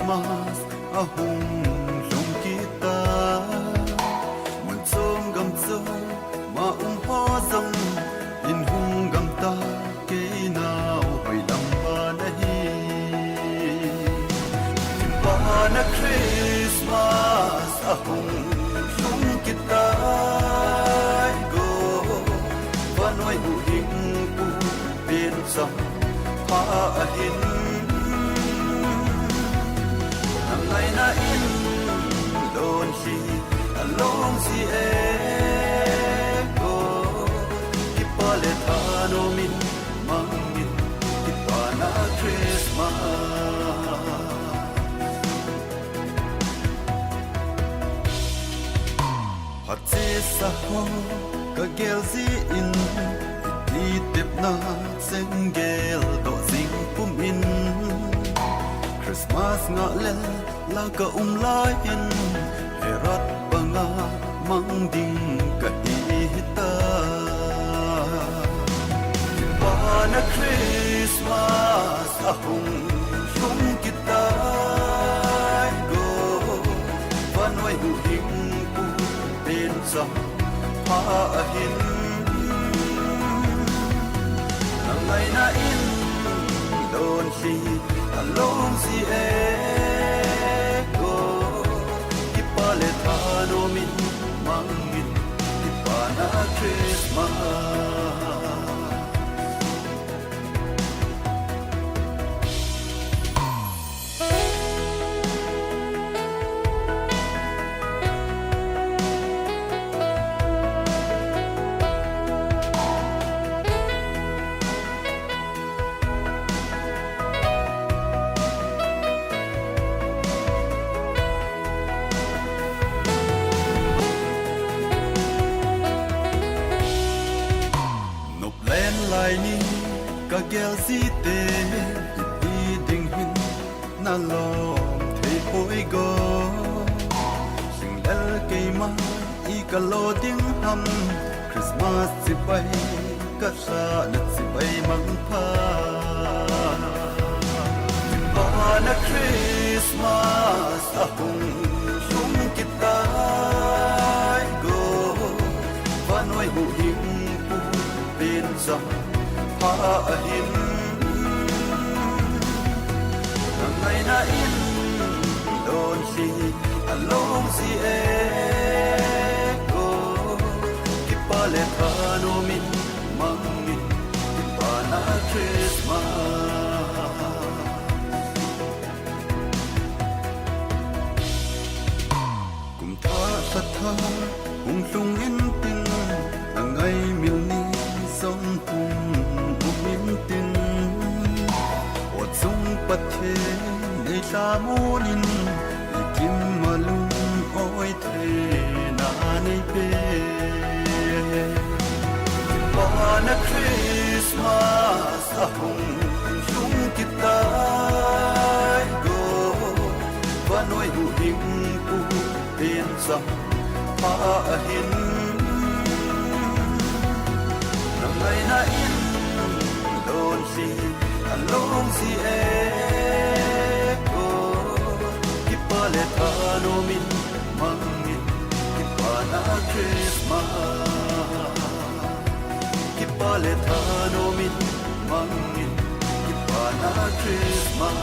Christmas ahung lung kita mun som gam zo ma ho zong in hung gam ta ke nao hoi lam ba na hi ba na Christmas ahung lung kita go ba noi hu hing pu bin sam pa hin ngày na in đồn si along si ego kipa le thano min mangin kipa na Christmas hatse sa ho ka gel si in ti tep na sengel do sing pum in Christmas nga le la ka lai in herat banga mang ding ka hita pa na Christmas ahung shum kita go pa noi hu hing pu ben sam pa hin ngày na in don si along si ego kipa le thano min mangin kipa na Christmas ni ka gel si te i ding hin na lo thei hoi go sing el ke ma i ka lo ding ham Christmas si bai ka sa na si bai mang pha ba na Christmas ahung shum kita go va noi hu hing pu bin sam pa hin ngày na in don si along si ego kipa le thano min mangin kipa na Christmas kum tha sa tha hung lung in tin ngày mil ni som tum tin ot sung pathe nei ta munin ikim malum oi the na nei pe pa na Christmas ahung sung kita go va noi hu hing pu bin sam pa hin ngày na in don si along si ego kipa le thano min mangin kipa na Christmas kipa le thano min mangin kipa na Christmas